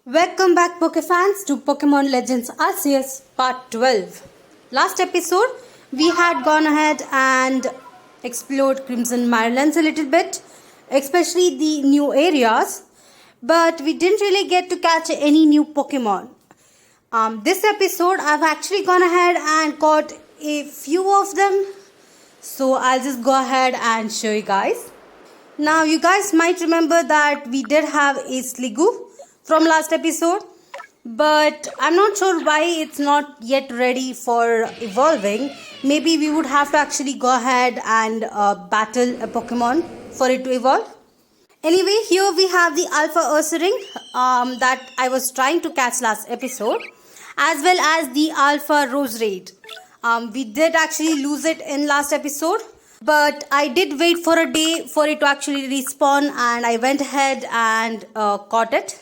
Welcome back Pokefans to Pokémon Legends Arceus Part 12. Last episode, we had gone ahead and explored Crimson Mirelands a little bit, especially the new areas, but we didn't really get to catch any new Pokemon. This episode, I've actually gone ahead and caught a few of them, so I'll just go ahead and show you guys. Now, you guys might remember that we did have a Sliggoo from last episode, but I'm not sure why it's not yet ready for evolving. Maybe we would have to actually go ahead and battle a Pokemon for it to evolve. Anyway, here we have the Alpha Ursaring that I was trying to catch last episode, as well as the Alpha Roserade. We did actually lose it in last episode, but I did wait for a day for it to actually respawn, and I went ahead and caught it.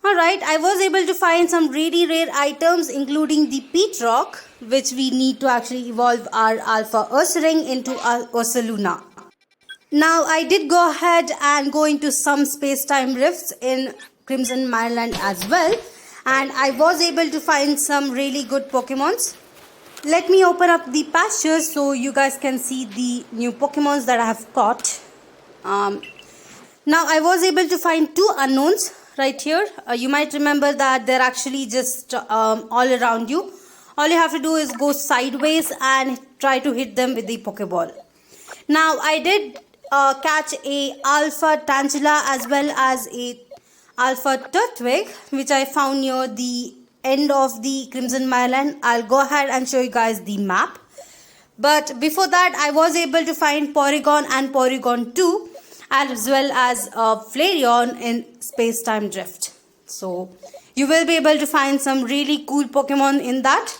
Alright, I was able to find some really rare items, including the Peach Rock, which we need to actually evolve our Alpha Ursaring into Ursaluna. Now, I did go ahead and go into some space-time rifts in Crimson Mireland as well, and I was able to find some really good Pokemons. Let me open up the pastures so you guys can see the new Pokemons that I have caught. Now, I was able to find two unknowns right here. You might remember that they're actually just all around you. All you have to do is go sideways and try to hit them with the Pokeball. Now, I did catch a Alpha Tangela as well as a Alpha Turtwig, which I found near the end of the Crimson Mireland. I'll go ahead and show you guys the map. But before that, I was able to find Porygon and Porygon 2, as well as Flareon in Space-Time Drift. So you will be able to find some really cool Pokemon in that,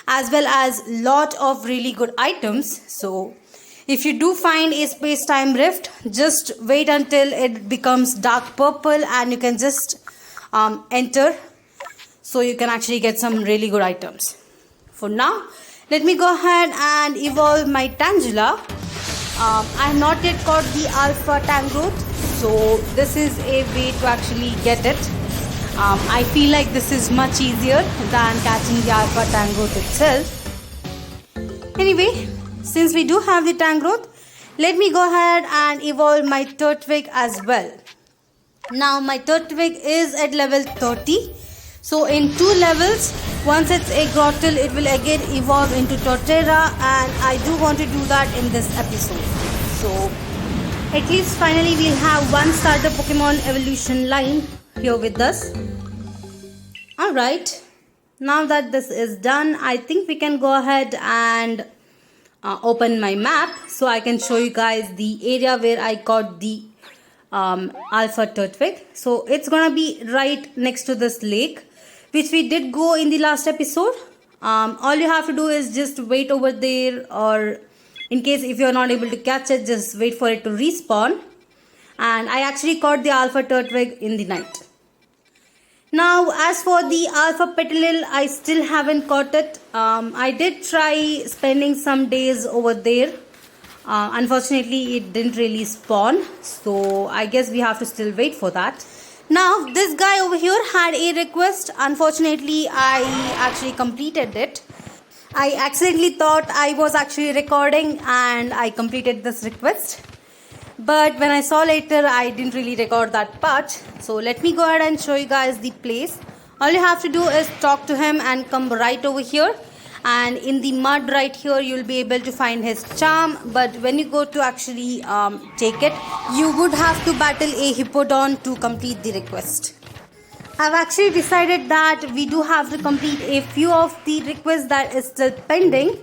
as well as lot of really good items. So if you do find a Space-Time Rift, just wait until it becomes dark purple and you can just enter, so you can actually get some really good items. For now, let me go ahead and evolve my Tangela. I have not yet caught the Alpha Tangrowth, so this is a way to actually get it. I feel like this is much easier than catching the Alpha Tangrowth itself. Anyway, since we do have the Tangrowth, let me go ahead and evolve my Turtwig as well. Now, my Turtwig is at level 30. So in 2 levels, once it's a Grottle, it will again evolve into Torterra, and I do want to do that in this episode. So at least finally we'll have one starter Pokemon evolution line here with us. Alright, now that this is done, I think we can go ahead and open my map so I can show you guys the area where I caught the Alpha Turtwig. So it's gonna be right next to this lake, which we did go in the last episode. All you have to do is just wait over there, or in case if you're not able to catch it, just wait for it to respawn. And I actually caught the Alpha Turtwig in the night. Now, as for the Alpha Petalil, I still haven't caught it. I did try spending some days over there. Unfortunately, it didn't really spawn, so I guess we have to still wait for that. Now, this guy over here had a request. Unfortunately, I actually completed it. I accidentally thought I was actually recording and I completed this request. But when I saw later, I didn't really record that part. So let me go ahead and show you guys the place. All you have to do is talk to him and come right over here. And in the mud right here, you'll be able to find his charm. But when you go to actually take it, you would have to battle a Hippowdon to complete the request. I've actually decided that we do have to complete a few of the requests that is still pending.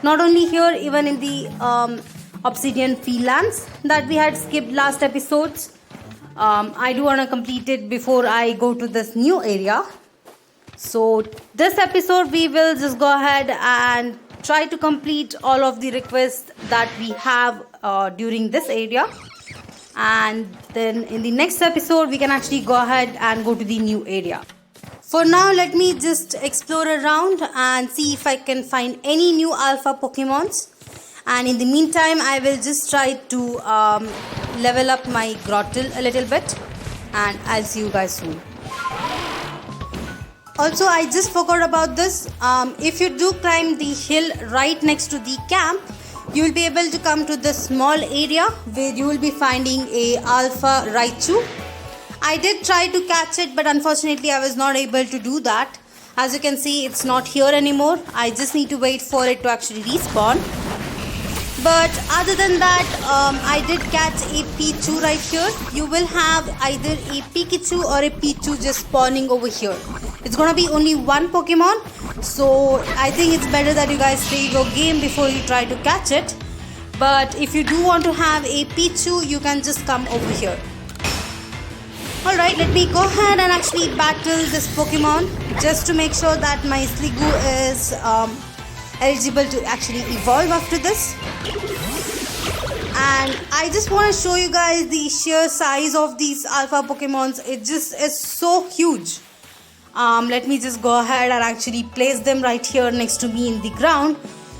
Not only here, even in the Obsidian Fieldlands that we had skipped last episodes. I do want to complete it before I go to this new area. So this episode we will just go ahead and try to complete all of the requests that we have during this area, and then in the next episode we can actually go ahead and go to the new area. For now, let me just explore around and see if I can find any new Alpha Pokemons, and in the meantime I will just try to level up my Grottle a little bit, and I'll see you guys soon. Also, I just forgot about this. If you do climb the hill right next to the camp, you will be able to come to this small area where you will be finding a alpha Raichu. I did try to catch it, but unfortunately I was not able to do that. As you can see, it's not here anymore. I just need to wait for it to actually respawn. But other than that, I did catch a Pichu right here. You will have either a Pikachu or a Pichu just spawning over here. It's gonna be only one Pokemon, so I think it's better that you guys save your game before you try to catch it. But if you do want to have a Pichu, you can just come over here. Alright, let me go ahead and actually battle this Pokemon just to make sure that my Sliggoo is eligible to actually evolve after this. And I just want to show you guys the sheer size of these alpha Pokemons. It just is so huge. Let me just go ahead and actually place them right here next to me in the ground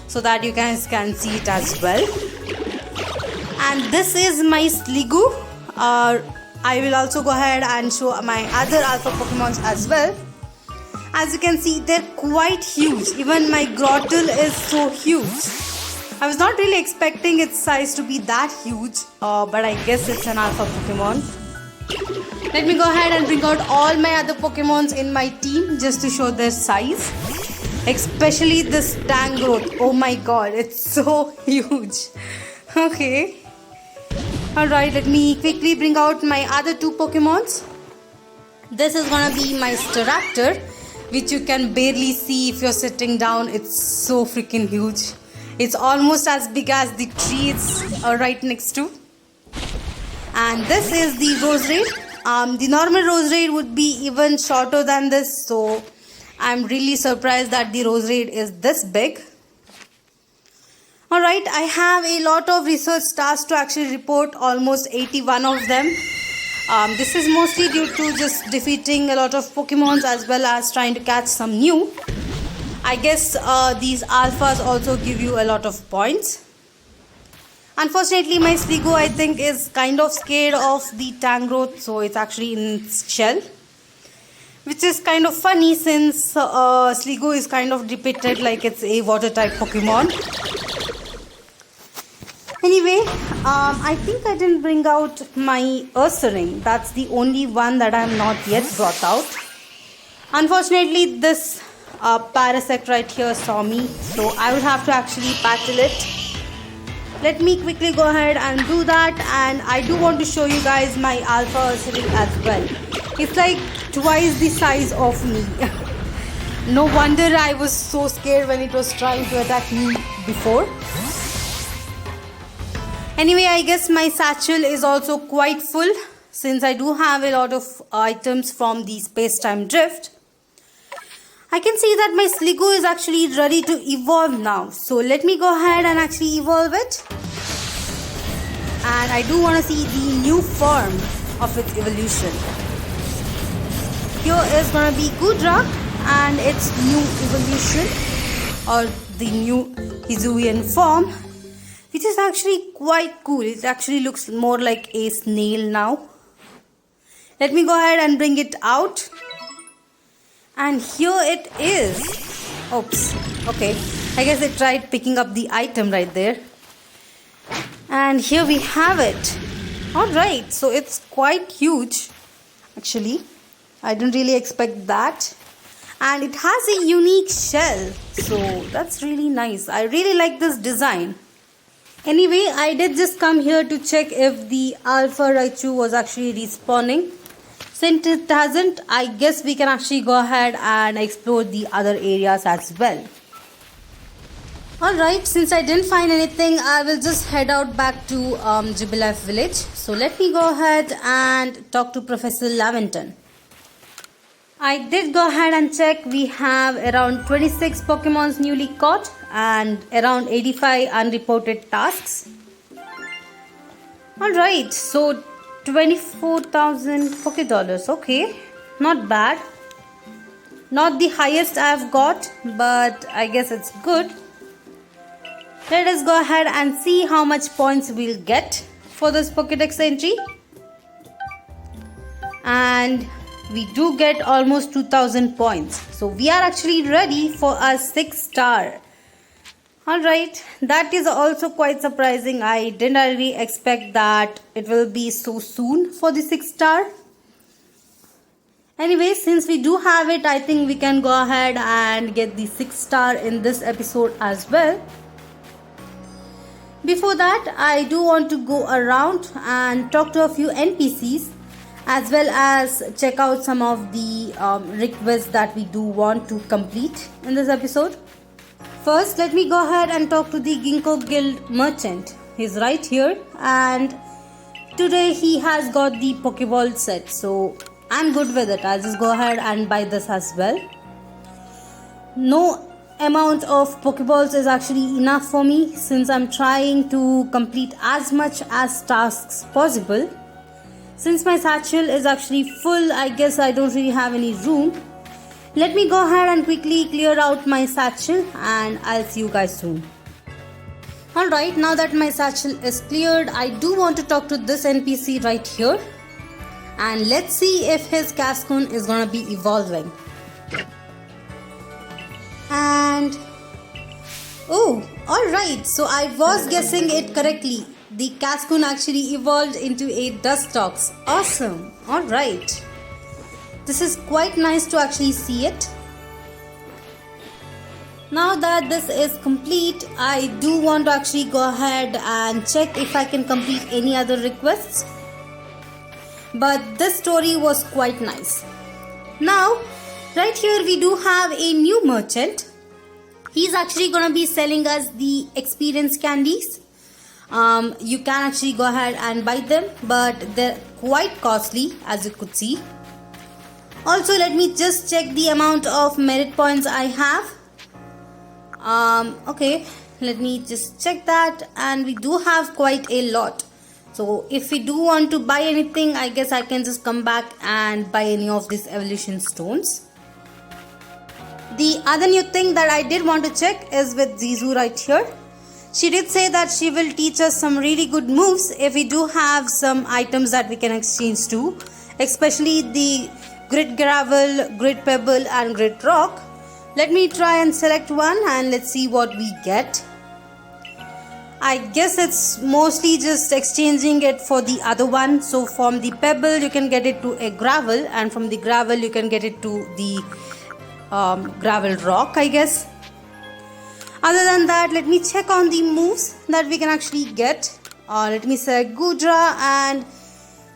so that you guys can see it as well. And this is my Sliggoo. I will also go ahead and show my other alpha Pokemons as well. As you can see, they're quite huge. Even my Grottle is so huge. I was not really expecting its size to be that huge, but I guess it's an alpha Pokemon. Let me go ahead and bring out all my other Pokemons in my team just to show their size. Especially this Tangrowth. Oh my god, it's so huge. Okay. Alright, let me quickly bring out my other two Pokemons. This is gonna be my Staraptor, which you can barely see if you're sitting down. It's so freaking huge. It's almost as big as the tree it's right next to. And this is the Roserade. The normal Roserade would be even shorter than this, so I'm really surprised that the Roserade is this big. Alright, I have a lot of research tasks to actually report, almost 81 of them. This is mostly due to just defeating a lot of Pokemons as well as trying to catch some new. I guess these alphas also give you a lot of points. Unfortunately, my Sliggoo I think is kind of scared of the Tangrowth, so it's actually in its shell. Which is kind of funny since Sliggoo is kind of depicted like it's a water type Pokemon. Anyway, I think I didn't bring out my Ursaring. That's the only one that I have not yet brought out. Unfortunately, this Parasect right here saw me, so I will have to actually battle it. Let me quickly go ahead and do that, and I do want to show you guys my Alpha Ursaring as well. It's like twice the size of me. No wonder I was so scared when it was trying to attack me before. Anyway, I guess my satchel is also quite full since I do have a lot of items from the space-time drift. I can see that my Sliggoo is actually ready to evolve now. So let me go ahead and actually evolve it. And I do want to see the new form of its evolution. Here is going to be Goodra and its new evolution, or the new Hisuian form, which is actually quite cool. It actually looks more like a snail now. Let me go ahead and bring it out. And here it is. Oops. Okay. I guess it tried picking up the item right there. And here we have it. Alright. So it's quite huge. Actually, I didn't really expect that. And it has a unique shell. So that's really nice. I really like this design. Anyway, I did just come here to check if the Alpha Raichu was actually respawning. Since it hasn't, I guess we can actually go ahead and explore the other areas as well. Alright, since I didn't find anything, I will just head out back to Jubilife village. So let me go ahead and talk to Professor Laventon. I did go ahead and check. We have around 26 Pokemons newly caught and around 85 unreported tasks. Alright, so 24,000 Poké Dollars. Okay, not bad. Not the highest I've got, but I guess it's good. Let us go ahead and see how much points we'll get for this Pokédex entry. And we do get almost 2000 points. So we are actually ready for a 6 star. Alright, that is also quite surprising. I didn't really expect that it will be so soon for the 6 star. Anyway, since we do have it, I think we can go ahead and get the 6 star in this episode as well. Before that, I do want to go around and talk to a few NPCs as well as check out some of the requests that we do want to complete in this episode. First, let me go ahead and talk to the Ginkgo Guild merchant. He's right here, and today he has got the Pokeball set, so I'm good with it. I'll just go ahead and buy this as well. No amount of Pokeballs is actually enough for me since I'm trying to complete as much as tasks possible. Since my satchel is actually full, I guess I don't really have any room. Let me go ahead and quickly clear out my satchel and I'll see you guys soon. Alright, now that my satchel is cleared, I do want to talk to this NPC right here. And let's see if his Cascoon is gonna be evolving. And oh, alright, so I was guessing it correctly. The Cascoon actually evolved into a Dustox. Awesome. Alright. This is quite nice to actually see it. Now that this is complete, I do want to actually go ahead and check if I can complete any other requests. But this story was quite nice. Now, right here we do have a new merchant. He's actually going to be selling us the experience candies. You can actually go ahead and buy them, but they're quite costly as you could see. Also, let me just check the amount of merit points I have. Okay, let me just check that, and we do have quite a lot. So if we do want to buy anything, I guess I can just come back and buy any of these evolution stones. The other new thing that I did want to check is with Zizu right here. She did say that she will teach us some really good moves if we do have some items that we can exchange to, especially the Grit Gravel, Grit Pebble and Grit Rock. Let me try and select one and let's see what we get. I guess it's mostly just exchanging it for the other one. So from the pebble you can get it to a gravel, and from the gravel you can get it to the gravel rock, I guess. Other than that, let me check on the moves that we can actually get. Let me select Gudra, and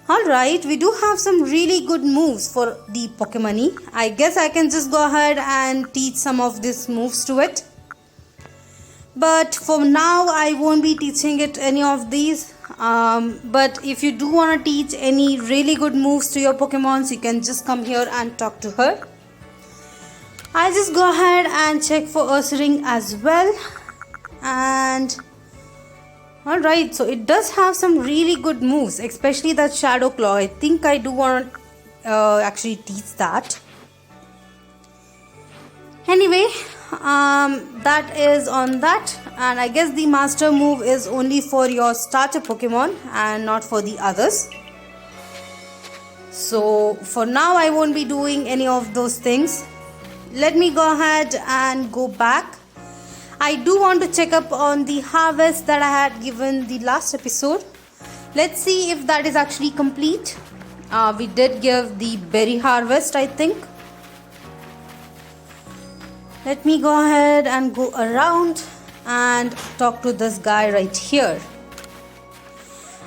alright, we do have some really good moves for the Pokemon. I guess I can just go ahead and teach some of these moves to it. But for now, I won't be teaching it any of these. But if you do want to teach any really good moves to your Pokemons, you can just come here and talk to her. I'll just go ahead and check for Ursaring as well. And alright, so it does have some really good moves, especially that Shadow Claw. I think I do want to actually teach that. Anyway, that is on that, and I guess the master move is only for your starter Pokemon and not for the others. So for now I won't be doing any of those things. Let me go ahead and go back. I do want to check up on the harvest that I had given the last episode. Let's see if that is actually complete. We did give the berry harvest, I think. Let me go ahead and go around and talk to this guy right here.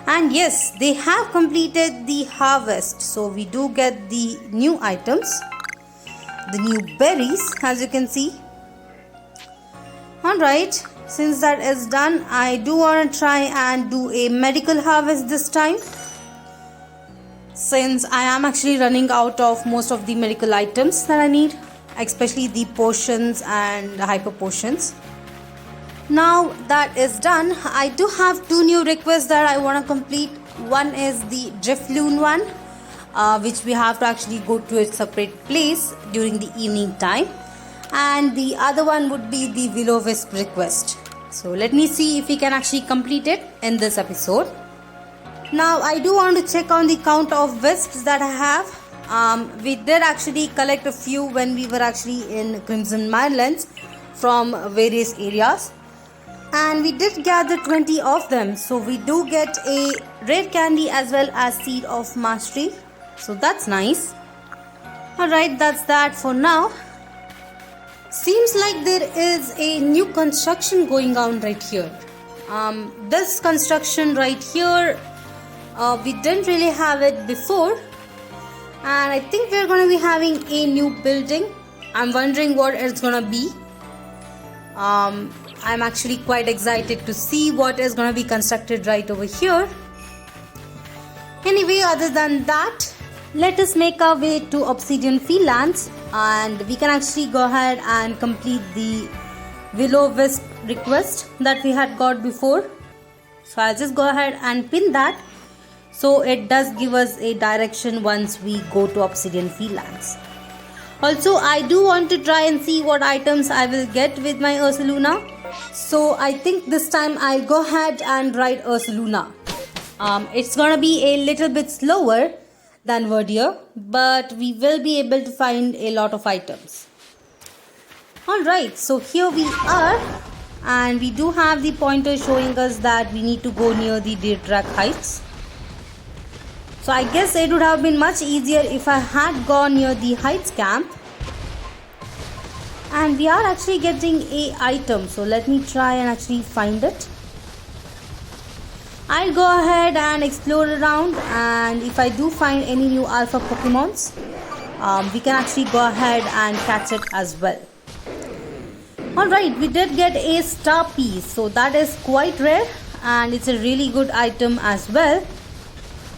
And yes, they have completed the harvest. So we do get the new items, the new berries, as you can see. Alright, since that is done, I do want to try and do a medical harvest this time, since I am actually running out of most of the medical items that I need, especially the potions and hyper potions. Now that is done, I do have two new requests that I want to complete. One is the Driftwood one, which we have to actually go to a separate place during the evening time, and the other one would be the Will-O-Wisp request. So let me see if we can actually complete it in this episode. Now I do want to check on the count of wisps that I have. We did actually collect a few when we were actually in Crimson Mirelands from various areas, and we did gather 20 of them. So we do get a rare candy as well as seed of mastery, so that's nice. Alright, that's that for now. Seems like there is a new construction going on right here. This construction right here, we didn't really have it before, and I think we're gonna be having a new building. I'm wondering what it's gonna be. I'm actually quite excited to see what is gonna be constructed right over here. Anyway, other than that, let us make our way to Obsidian Fields, and we can actually go ahead and complete the Will-O-Wisp request that we had got before. So I'll just go ahead and pin that, so it does give us a direction once we go to Obsidian Fields. Also, I do want to try and see what items I will get with my Ursaluna. So I think this time I'll go ahead and ride Ursaluna. It's gonna be a little bit slower than Verdier, but we will be able to find a lot of items. Alright, so here we are, and we do have the pointer showing us that we need to go near the Dirtrak Heights. So I guess it would have been much easier if I had gone near the Heights camp. And we are actually getting a item, so let me try and actually find it. I'll go ahead and explore around, and if I do find any new alpha Pokemons, we can actually go ahead and catch it as well. Alright, we did get a star piece, so that is quite rare, and it's a really good item as well.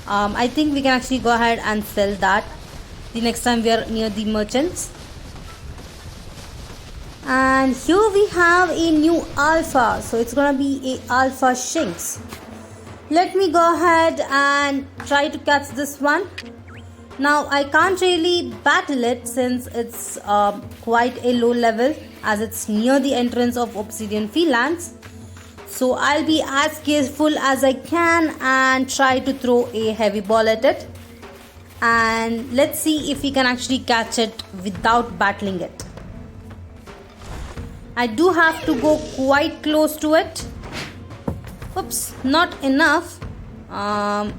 I think we can actually go ahead and sell that the next time we are near the merchants. And here we have a new alpha, so it's gonna be a alpha Shinx. Let me go ahead and try to catch this one. Now I can't really battle it since it's quite a low level, as it's near the entrance of Obsidian Fields. So I'll be as careful as I can and try to throw a heavy ball at it. And let's see if we can actually catch it without battling it. I do have to go quite close to it. Oops, not enough. Let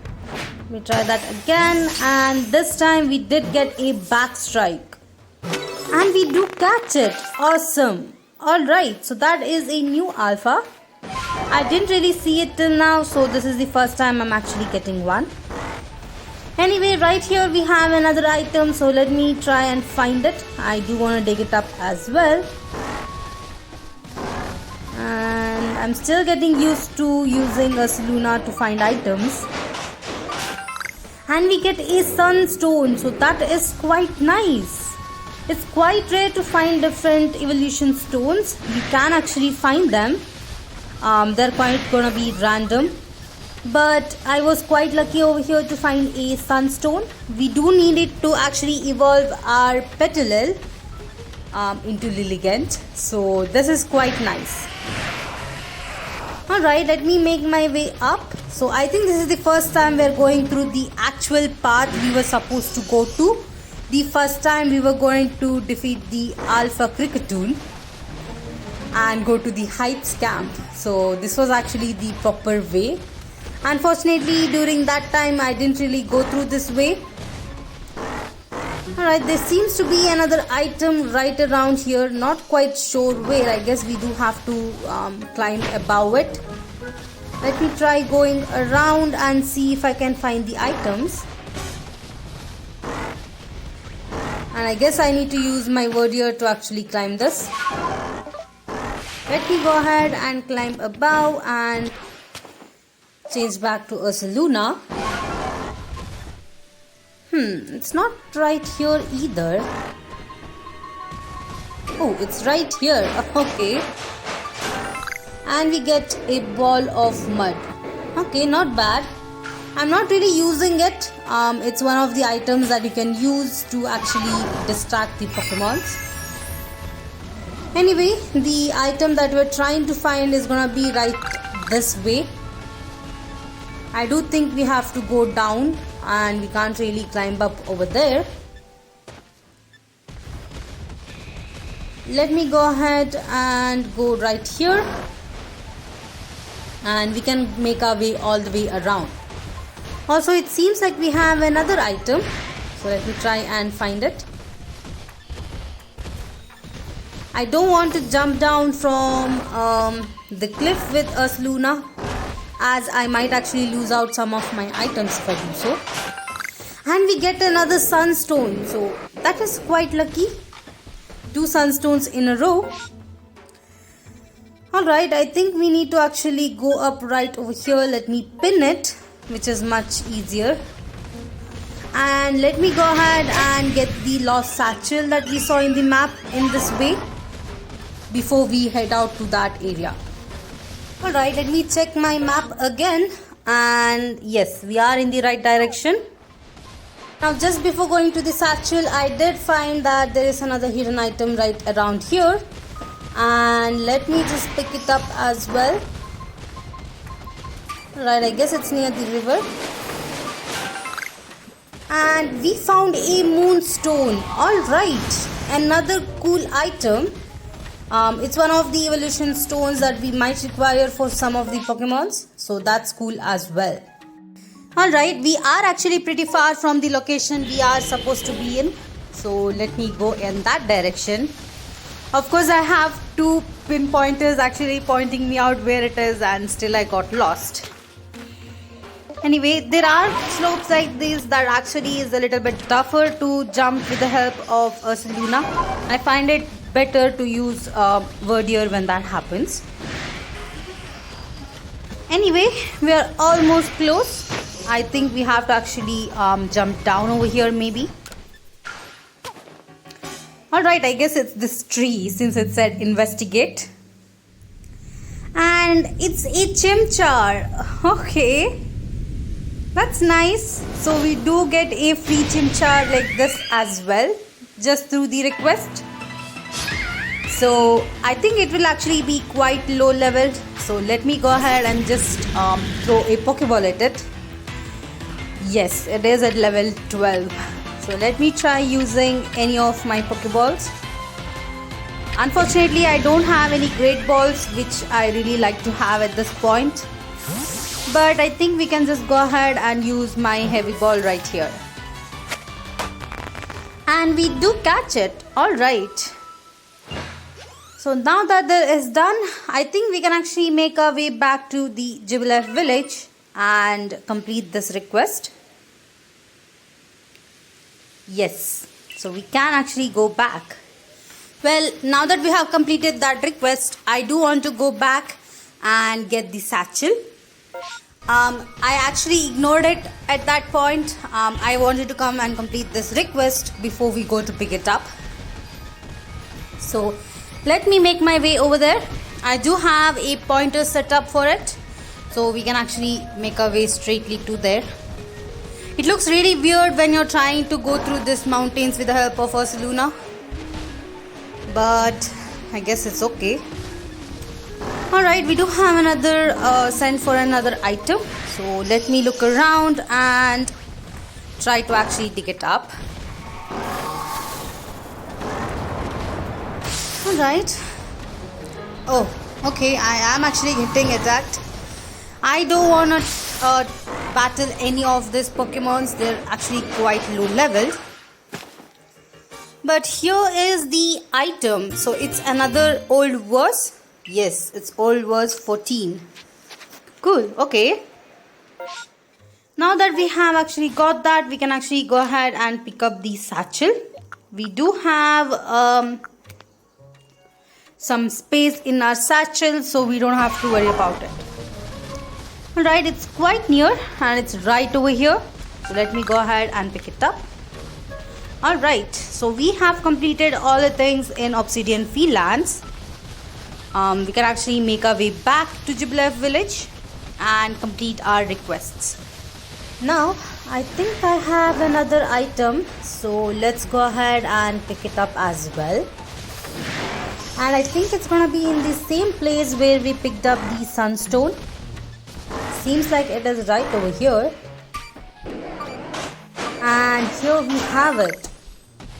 me try that again, and this time we did get a back strike. And we do catch it. Awesome. Alright, so that is a new alpha. I didn't really see it till now, so this is the first time I'm actually getting one. Anyway, right here we have another item, so let me try and find it. I do want to dig it up as well. And I'm still getting used to using Ursaluna to find items. And we get a sunstone, so that is quite nice. It's quite rare to find different evolution stones. You can actually find them. They're quite gonna be random, but I was quite lucky over here to find a sunstone. We do need it to actually evolve our Petilil into Lilligant, so this is quite nice. Alright, let me make my way up. So I think this is the first time we're going through the actual path we were supposed to go to. The first time we were going to defeat the Alpha Cricketune and go to the Heights camp. So this was actually the proper way. Unfortunately, during that time I didn't really go through this way. Alright, there seems to be another item right around here. Not quite sure where. I guess we do have to climb above it. Let me try going around and see if I can find the items. And I guess I need to use my Verdier to actually climb this. Let me go ahead and climb above and change back to Ursaluna. It's not right here either. Oh, it's right here. Okay. And we get a ball of mud. Okay, not bad. I'm not really using it. It's one of the items that you can use to actually distract the Pokemons. Anyway, the item that we're trying to find is gonna be right this way. I do think we have to go down and we can't really climb up over there. let me go ahead and go right here, and we can make our way all the way around. Also, it seems like we have another item, so let me try and find it. I don't want to jump down from the cliff with a Luna, as I might actually lose out some of my items if I do so. And we get another sunstone, so that is quite lucky. 2 sunstones in a row. Alright, I think we need to actually go up right over here. Let me pin it, which is much easier. And let me go ahead and get the lost satchel that we saw in the map in this way before we head out to that area. Alright, let me check my map again, and yes, we are in the right direction. Now just before going to the satchel, I did find that there is another hidden item right around here, and let me just pick it up as well. Right, I guess it's near the river. And we found a Moonstone. Alright, another cool item. It's one of the evolution stones that we might require for some of the Pokemons, so that's cool as well. Alright, we are actually pretty far from the location we are supposed to be in, so let me go in that direction. Of course, I have 2 pinpointers actually pointing me out where it is, and still I got lost. Anyway, there are slopes like this that actually is a little bit tougher to jump with the help of a Luna. I find it better to use Verdier when that happens. Anyway, we are almost close. I think we have to actually jump down over here maybe. Alright, I guess it's this tree since it said investigate. And it's a Chimchar. Okay, that's nice. So we do get a free Chimchar like this as well, just through the request. So I think it will actually be quite low leveled. So let me go ahead and just throw a Pokeball at it. Yes, it is at level 12. So let me try using any of my Pokeballs. Unfortunately, I don't have any great balls, which I really like to have at this point. But I think we can just go ahead and use my heavy ball right here. And we do catch it. Alright. So now that that is done, I think we can actually make our way back to the Gibbleff village and complete this request. Yes, so we can actually go back. Well, now that we have completed that request, I do want to go back and get the satchel. I actually ignored it at that point. I wanted to come and complete this request before we go to pick it up. So let me make my way over there. I do have a pointer set up for it, so we can actually make our way straightly to there. It looks really weird when you're trying to go through these mountains with the help of a Luna, but I guess it's okay. Alright, we do have another send for another item, so let me look around and try to actually dig it up. Alright. Oh, okay, I am actually getting attacked. I don't want to battle any of these Pokemons. They're actually quite low leveled. But here is the item. So it's another old verse. Yes, it's old verse 14. Cool, okay. Now that we have actually got that, we can actually go ahead and pick up the satchel. We do have some space in our satchel, so we don't have to worry about it. Alright, it's quite near and it's right over here. So let me go ahead and pick it up. Alright, so we have completed all the things in Obsidian Fieldlands. We can actually make our way back to Gibbleff village and complete our requests. Now, I think I have another item, so let's go ahead and pick it up as well. And I think it's gonna be in the same place where we picked up the Sunstone. Seems like it is right over here. And here we have it.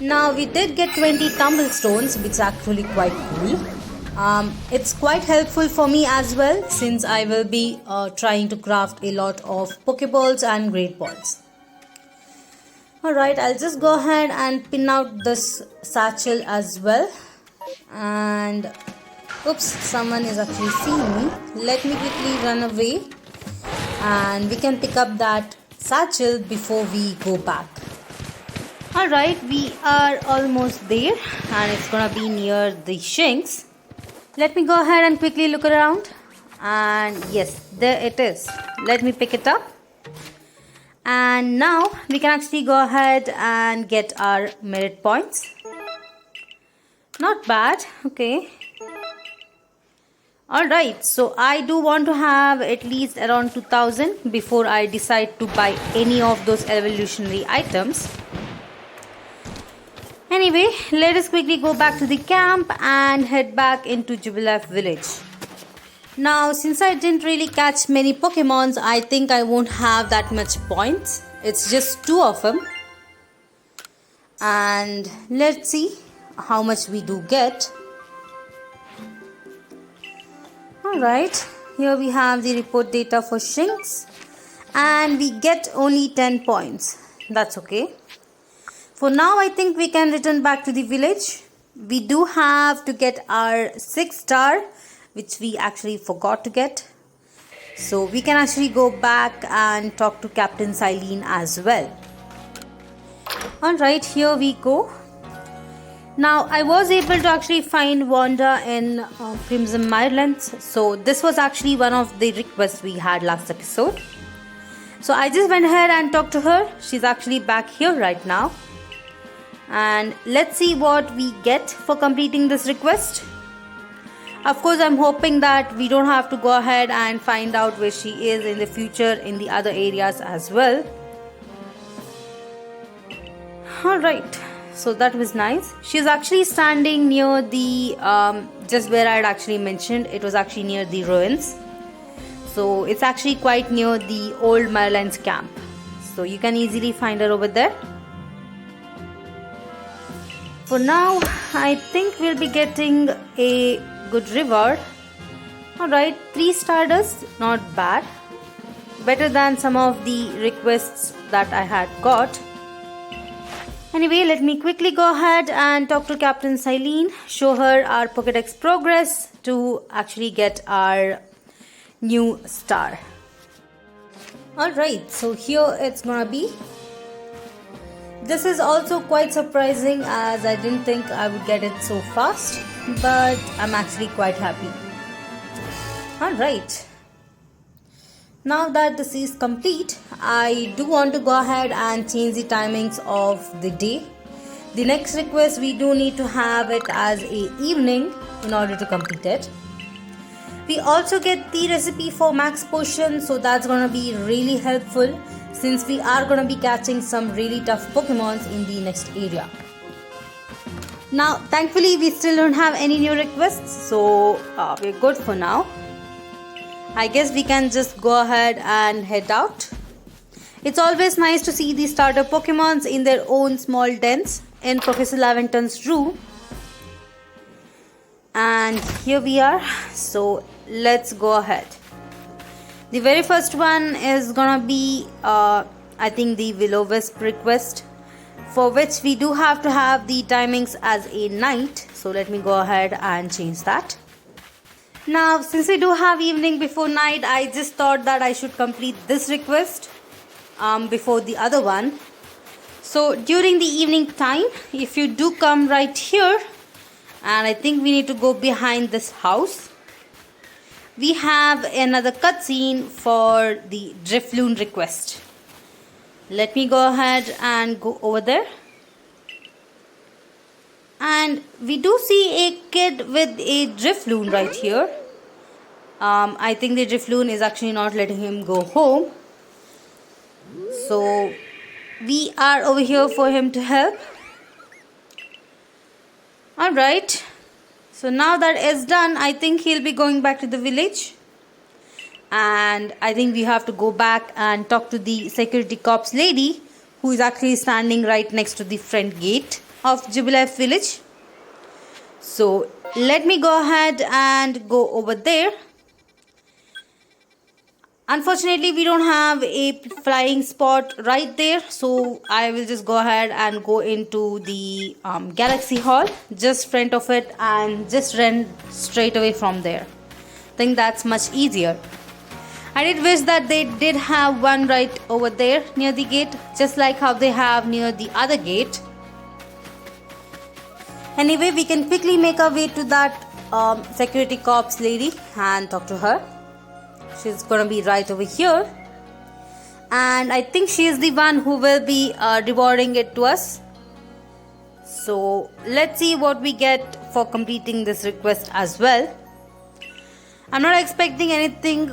Now we did get 20 tumblestones, which is actually quite cool. It's quite helpful for me as well, since I will be trying to craft a lot of Pokeballs and Great Balls. Alright, I'll just go ahead and pin out this satchel as well. And oops, someone is actually seeing me. Let me quickly run away and we can pick up that satchel before we go back. Alright, we are almost there and it's gonna be near the Shinx. Let me go ahead and quickly look around, and yes, there it is. Let me pick it up. And now we can actually go ahead and get our merit points. Not bad, okay. Alright, so I do want to have at least around 2000 before I decide to buy any of those evolutionary items. Anyway, let us quickly go back to the camp and head back into Jubilee village. Now, since I didn't really catch many Pokemons, I think I won't have that much points. It's just 2 of them. And let's see how much we do get. Alright, here we have the report data for Shinx. And we get only 10 points. That's okay. For now, I think we can return back to the village. We do have to get our 6 star, which we actually forgot to get. So we can actually go back and talk to Captain Silene as well. Alright, here we go. Now I was able to actually find Wanda in Crimson Mirelands. So this was actually one of the requests we had last episode. So I just went ahead and talked to her. She's actually back here right now. And let's see what we get for completing this request. Of course, I'm hoping that we don't have to go ahead and find out where she is in the future in the other areas as well. Alright, so that was nice. She's actually standing near the, just where I had actually mentioned, it was actually near the ruins. So it's actually quite near the old Maryland's camp. So you can easily find her over there. For now, I think we'll be getting a good reward. Alright, 3 Stardust, not bad. Better than some of the requests that I had got. Anyway, let me quickly go ahead and talk to Captain Silene, show her our Pokédex progress to actually get our new star. Alright, so here it's gonna be. This is also quite surprising as I didn't think I would get it so fast, but I'm actually quite happy. Alright, now that this is complete, I do want to go ahead and change the timings of the day. The next request, we do need to have it as a evening in order to complete it. We also get the recipe for max potion, so that's gonna be really helpful since we are gonna be catching some really tough Pokemons in the next area. Now, thankfully, we still don't have any new requests, so we're good for now. I guess we can just go ahead and head out. It's always nice to see the starter Pokemons in their own small dens in Professor Laventon's room. And here we are, so let's go ahead. The very first one is gonna be, I think, the Will-O-Wisp request, for which we do have to have the timings as a night. So let me go ahead and change that. Now, since we do have evening before night, I just thought that I should complete this request before the other one. So during the evening time, if you do come right here, and I think we need to go behind this house, we have another cutscene for the Driftwood request. Let me go ahead and go over there. And we do see a kid with a Driftwood right here. I think the Driftwood is actually not letting him go home. So we are over here for him to help. Alright. So now that is done, I think he'll be going back to the village. And I think we have to go back and talk to the security cops lady, who is actually standing right next to the front gate. of Jubilife village. So let me go ahead and go over there. Unfortunately, we don't have a flying spot right there, so I will just go ahead and go into the Galaxy Hall, just front of it, and just run straight away from there. I think that's much easier. I did wish that they did have one right over there near the gate, just like how they have near the other gate. Anyway, we can quickly make our way to that security cops lady and talk to her. She's gonna be right over here, and I think she is the one who will be rewarding it to us. So let's see what we get for completing this request as well. I'm not expecting anything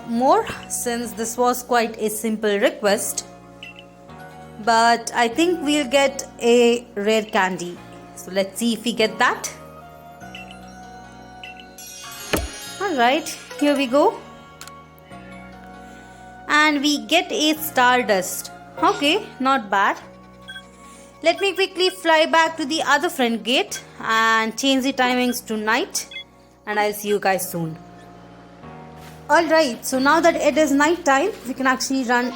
more, since this was quite a simple request, but I think we'll get a rare candy. So let's see if we get that. Alright, here we go. And we get a Stardust. Okay, not bad. Let me quickly fly back to the other front gate and change the timings to night, and I'll see you guys soon. Alright, so now that it is night time, we can actually run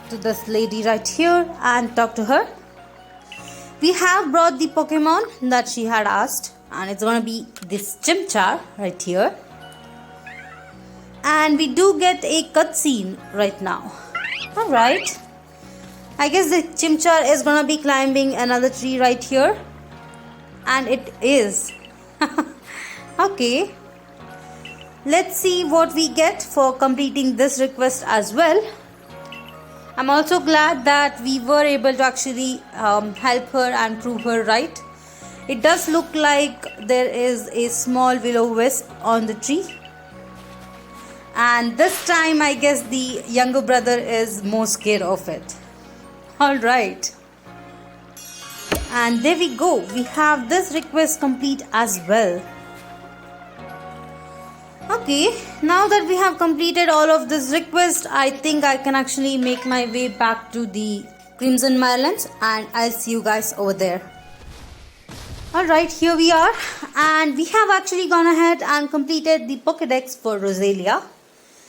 to this lady right here and talk to her. We have brought the Pokemon that she had asked, and it's gonna be this Chimchar right here. And we do get a cutscene right now. Alright, I guess the Chimchar is gonna be climbing another tree right here, and it is. Okay, let's see what we get for completing this request as well. I'm also glad that we were able to actually help her and prove her right. It does look like there is a small will-o-wisp on the tree, and this time I guess the younger brother is more scared of it. Alright, and there we go, we have this request complete as well. Okay, now that we have completed all of this request, I think I can actually make my way back to the Crimson Mirelands, and I'll see you guys over there. Alright, here we are, and we have actually gone ahead and completed the Pokédex for Roselia.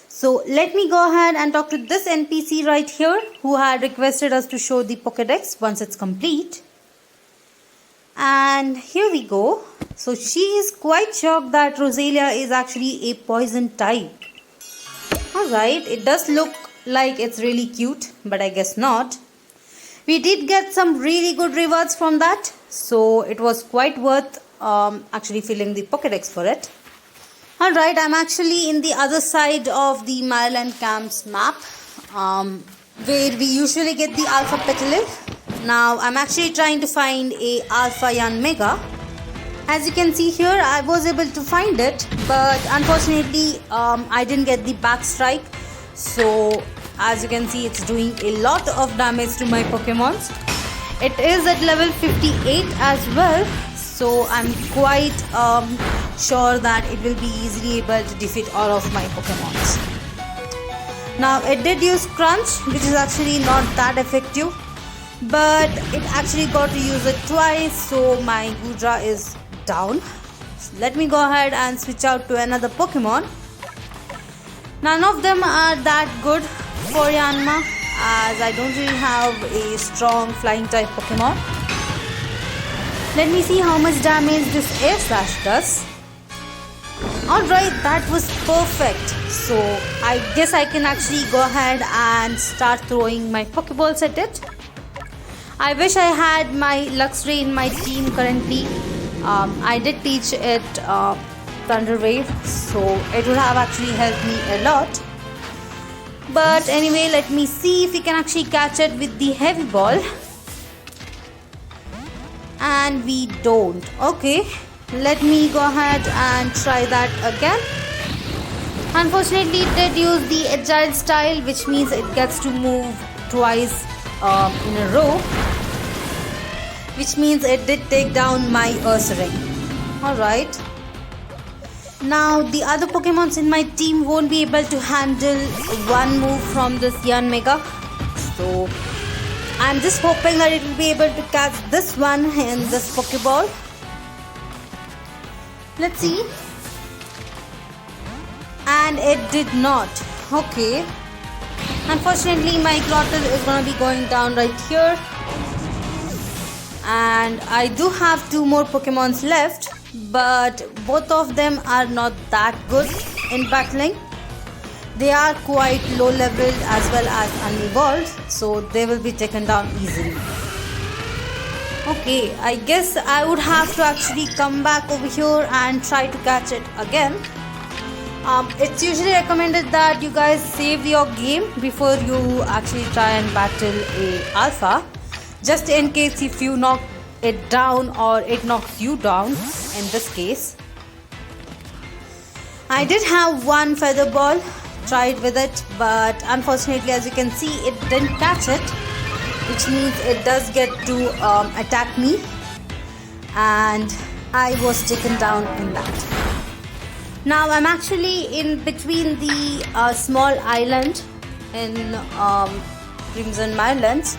So let me go ahead and talk to this NPC right here who had requested us to show the Pokédex once it's complete. And here we go. So she is quite shocked that Roselia is actually a poison type. Alright, it does look like it's really cute, but I guess not. We did get some really good rewards from that, so it was quite worth actually filling the Pokédex for it. Alright, I'm actually in the other side of the Mireland Camp's map, where we usually get the Alpha Petalil. Now I'm actually trying to find a Alpha Yanmega. As you can see here, I was able to find it, but unfortunately I didn't get the back strike. So as you can see, it's doing a lot of damage to my Pokemons. It is at level 58 as well, so I'm quite sure that it will be easily able to defeat all of my Pokemons. Now it did use Crunch, which is actually not that effective, but it actually got to use it twice, so my Goodra is down. So let me go ahead and switch out to another Pokemon. None of them are that good for Yanma, as I don't really have a strong flying type Pokemon. Let me see how much damage this Air Slash does. Alright, that was perfect. So I guess I can actually go ahead and start throwing my Pokeballs at it. I wish I had my Luxray in my team currently. I did teach it Thunder Wave, so it would have actually helped me a lot. But anyway, let me see if we can actually catch it with the Heavy Ball. And we don't. Okay, let me go ahead and try that again. Unfortunately, it did use the Agile style, which means it gets to move twice in a row, which means it did take down my Ursaring. Alright. Now the other Pokemons in my team won't be able to handle one move from this Yanmega, so I'm just hoping that it will be able to catch this one in this Pokeball. Let's see. And it did not. Okay. Unfortunately, my Grottle is going to be going down right here. And I do have 2 more Pokemons left, but both of them are not that good in battling. They are quite low leveled as well as unevolved, so they will be taken down easily. Okay, I guess I would have to actually come back over here and try to catch it again. It's usually recommended that you guys save your game before you actually try and battle a alpha, just in case if you knock it down or it knocks you down in this case. I did have 1 feather ball, tried with it, but unfortunately, as you can see, it didn't catch it, which means it does get to attack me, and I was taken down in that. Now I'm actually in between the small island in Crimson Mirelands.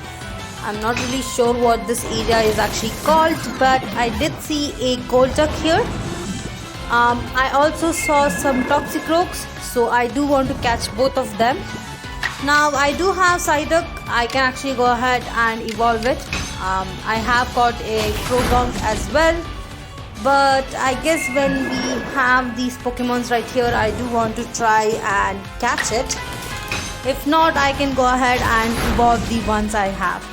I'm not really sure what this area is actually called, but I did see a Golduck here. I also saw some Toxicroaks, so I do want to catch both of them. Now I do have Psyduck. I can actually go ahead and evolve it. I have got a Croagunk as well. But I guess when we have these Pokemons right here, I do want to try and catch it. If not, I can go ahead and evolve the ones I have.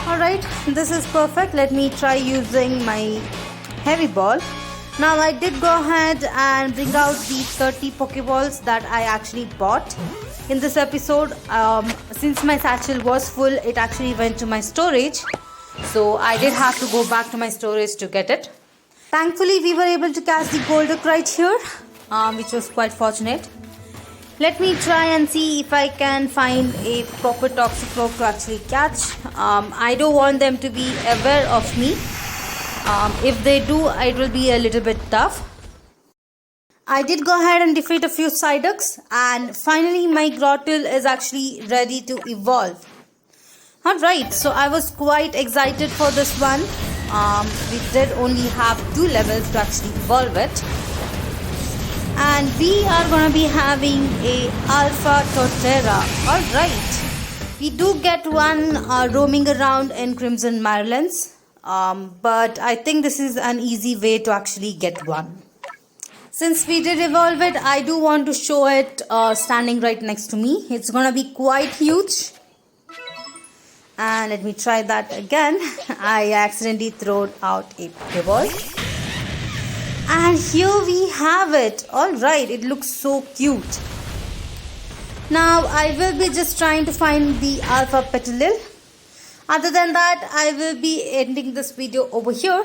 Alright, this is perfect. Let me try using my Heavy Ball. Now I did go ahead and bring out the 30 Pokeballs that I actually bought in this episode. Since my satchel was full, it actually went to my storage. So I did have to go back to my storage to get it. Thankfully, we were able to catch the Golduck right here, which was quite fortunate. Let me try and see if I can find a proper Toxicroak to actually catch. I don't want them to be aware of me. If they do, it will be a little bit tough. I did go ahead and defeat a few Psyducks, and finally my Grottle is actually ready to evolve. Alright, so I was quite excited for this one. We did only have 2 levels to actually evolve it. And we are going to be having a Alpha Torterra. Alright, we do get one roaming around in Crimson Mirelands. But I think this is an easy way to actually get one. Since we did evolve it, I do want to show it standing right next to me. It's going to be quite huge. And let me try that again. I accidentally threw out a Pokeball. And here we have it. Alright, it looks so cute. Now I will be just trying to find the Alpha Petalil. Other than that, I will be ending this video over here.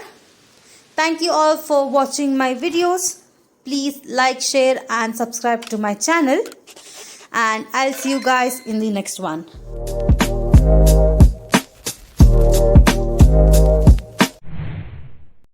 Thank you all for watching my videos. Please like, share and subscribe to my channel. And I'll see you guys in the next one.